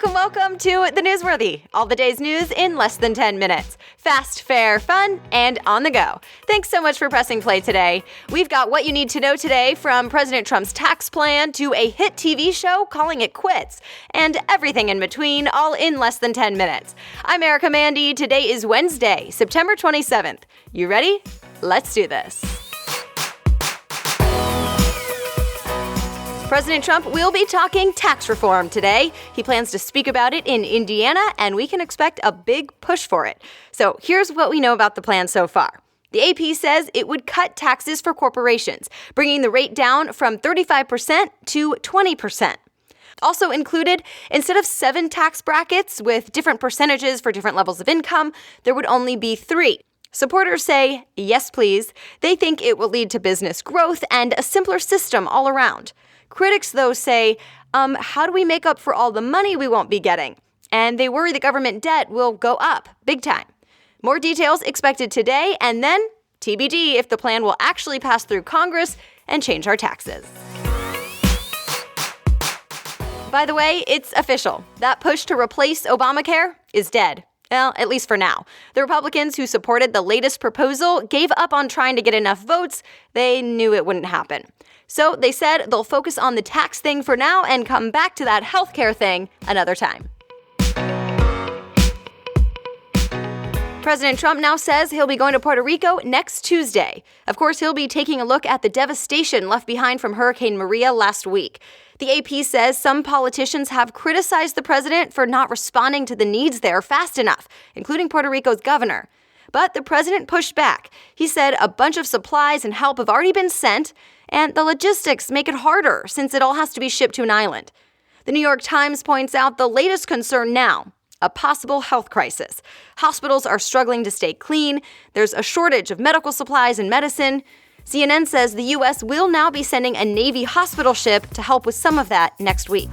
Welcome to The Newsworthy. All the day's news in less than 10 minutes. Fast, fair, fun, and on the go. Thanks so much for pressing play today. We've got what you need to know today, from President Trump's tax plan to a hit TV show calling it quits, and everything in between, all in less than 10 minutes. I'm Erica Mandy. Today is Wednesday, September 27th. You ready? Let's do this. President Trump will be talking tax reform today. He plans to speak about it in Indiana, and we can expect a big push for it. So here's what we know about the plan so far. The AP says it would cut taxes for corporations, bringing the rate down from 35% to 20%. Also included, instead of 7 tax brackets with different percentages for different levels of income, there would only be 3. Supporters say, yes, please. They think it will lead to business growth and a simpler system all around. Critics, though, say, how do we make up for all the money we won't be getting? And they worry the government debt will go up big time. More details expected today, and then TBD if the plan will actually pass through Congress and change our taxes. By the way, it's official. That push to replace Obamacare is dead. Well, at least for now. The Republicans who supported the latest proposal gave up on trying to get enough votes. They knew it wouldn't happen. So they said they'll focus on the tax thing for now and come back to that healthcare thing another time. President Trump now says he'll be going to Puerto Rico next Tuesday. Of course, he'll be taking a look at the devastation left behind from Hurricane Maria last week. The AP says some politicians have criticized the president for not responding to the needs there fast enough, including Puerto Rico's governor. But the president pushed back. He said a bunch of supplies and help have already been sent, and the logistics make it harder since it all has to be shipped to an island. The New York Times points out the latest concern now: a possible health crisis. Hospitals are struggling to stay clean. There's a shortage of medical supplies and medicine. CNN says the U.S. will now be sending a Navy hospital ship to help with some of that next week.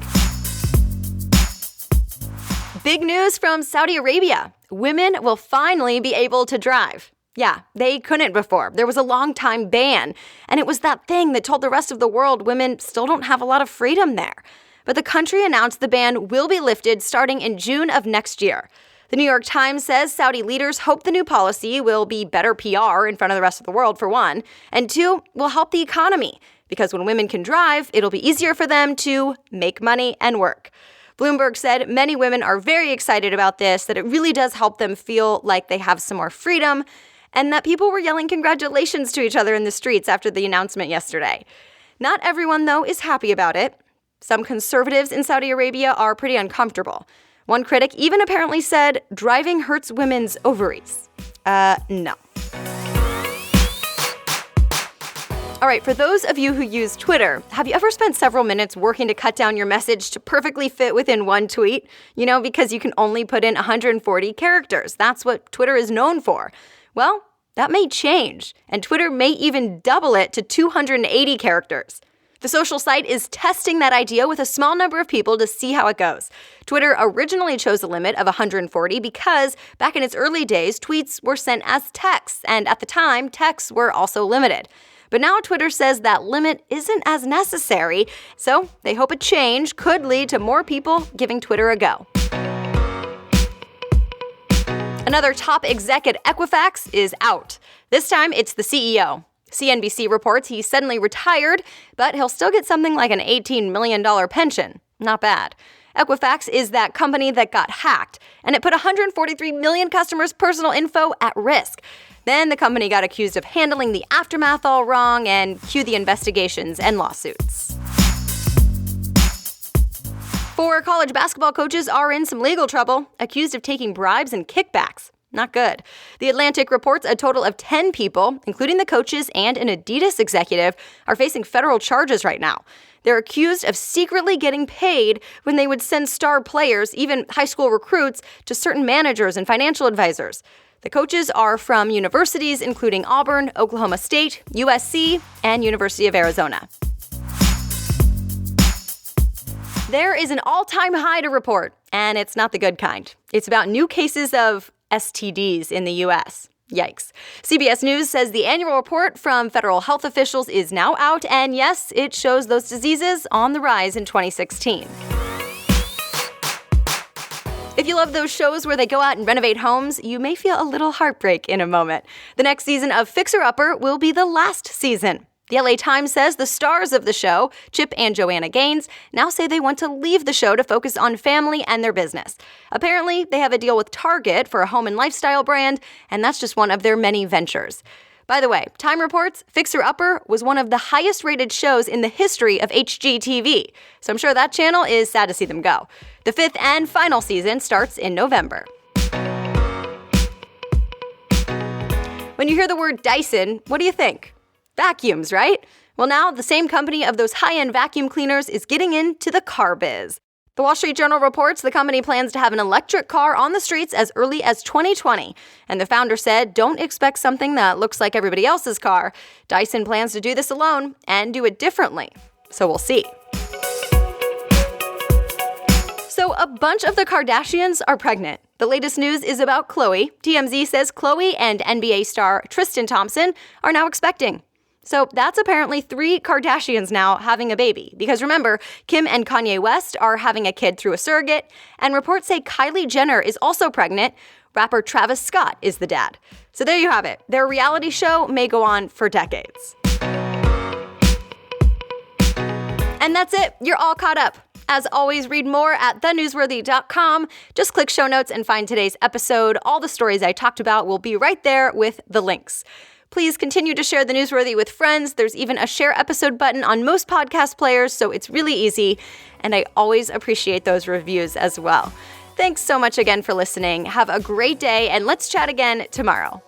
Big news from Saudi Arabia. Women will finally be able to drive. Yeah, they couldn't before. There was a long-time ban, and it was that thing that told the rest of the world women still don't have a lot of freedom there. But the country announced the ban will be lifted starting in June of next year. The New York Times says Saudi leaders hope the new policy will be better PR in front of the rest of the world, for one, and 2, will help the economy, because when women can drive, it'll be easier for them to make money and work. Bloomberg said many women are very excited about this, that it really does help them feel like they have some more freedom, and that people were yelling congratulations to each other in the streets after the announcement yesterday. Not everyone, though, is happy about it. Some conservatives in Saudi Arabia are pretty uncomfortable. One critic even apparently said driving hurts women's ovaries. No. All right, for those of you who use Twitter, have you ever spent several minutes working to cut down your message to perfectly fit within one tweet? You know, because you can only put in 140 characters. That's what Twitter is known for. Well, that may change, and Twitter may even double it to 280 characters. The social site is testing that idea with a small number of people to see how it goes. Twitter originally chose a limit of 140 because back in its early days, tweets were sent as texts, and at the time, texts were also limited. But now Twitter says that limit isn't as necessary, so they hope a change could lead to more people giving Twitter a go. Another top exec at Equifax is out. This time, it's the CEO. CNBC reports he suddenly retired, but he'll still get something like an $18 million pension. Not bad. Equifax is that company that got hacked, and it put 143 million customers' personal info at risk. Then the company got accused of handling the aftermath all wrong, and cue the investigations and lawsuits. 4 college basketball coaches are in some legal trouble, accused of taking bribes and kickbacks. Not good. The Atlantic reports a total of 10 people, including the coaches and an Adidas executive, are facing federal charges right now. They're accused of secretly getting paid when they would send star players, even high school recruits, to certain managers and financial advisors. The coaches are from universities including Auburn, Oklahoma State, USC, and University of Arizona. There is an all-time high to report, and it's not the good kind. It's about new cases of STDs in the U.S. Yikes. CBS News says the annual report from federal health officials is now out, and yes, it shows those diseases on the rise in 2016. you love those shows where they go out and renovate homes, you may feel a little heartbreak in a moment. The next season of Fixer Upper will be the last season. The LA Times says the stars of the show, Chip and Joanna Gaines, now say they want to leave the show to focus on family and their business. Apparently, they have a deal with Target for a home and lifestyle brand, and that's just one of their many ventures. By the way, Time reports Fixer Upper was one of the highest rated shows in the history of HGTV, so I'm sure that channel is sad to see them go. The 5th and final season starts in November. When you hear the word Dyson, what do you think? Vacuums, right? Well, now the same company of those high-end vacuum cleaners is getting into the car biz. The Wall Street Journal reports the company plans to have an electric car on the streets as early as 2020. And the founder said, don't expect something that looks like everybody else's car. Dyson plans to do this alone and do it differently. So we'll see. So a bunch of the Kardashians are pregnant. The latest news is about Khloe. TMZ says Khloe and NBA star Tristan Thompson are now expecting. So that's apparently 3 Kardashians now having a baby. Because remember, Kim and Kanye West are having a kid through a surrogate, and reports say Kylie Jenner is also pregnant. Rapper Travis Scott is the dad. So there you have it. Their reality show may go on for decades. And that's it. You're all caught up. As always, read more at thenewsworthy.com. Just click show notes and find today's episode. All the stories I talked about will be right there with the links. Please continue to share The Newsworthy with friends. There's even a share episode button on most podcast players, so it's really easy. And I always appreciate those reviews as well. Thanks so much again for listening. Have a great day, and let's chat again tomorrow.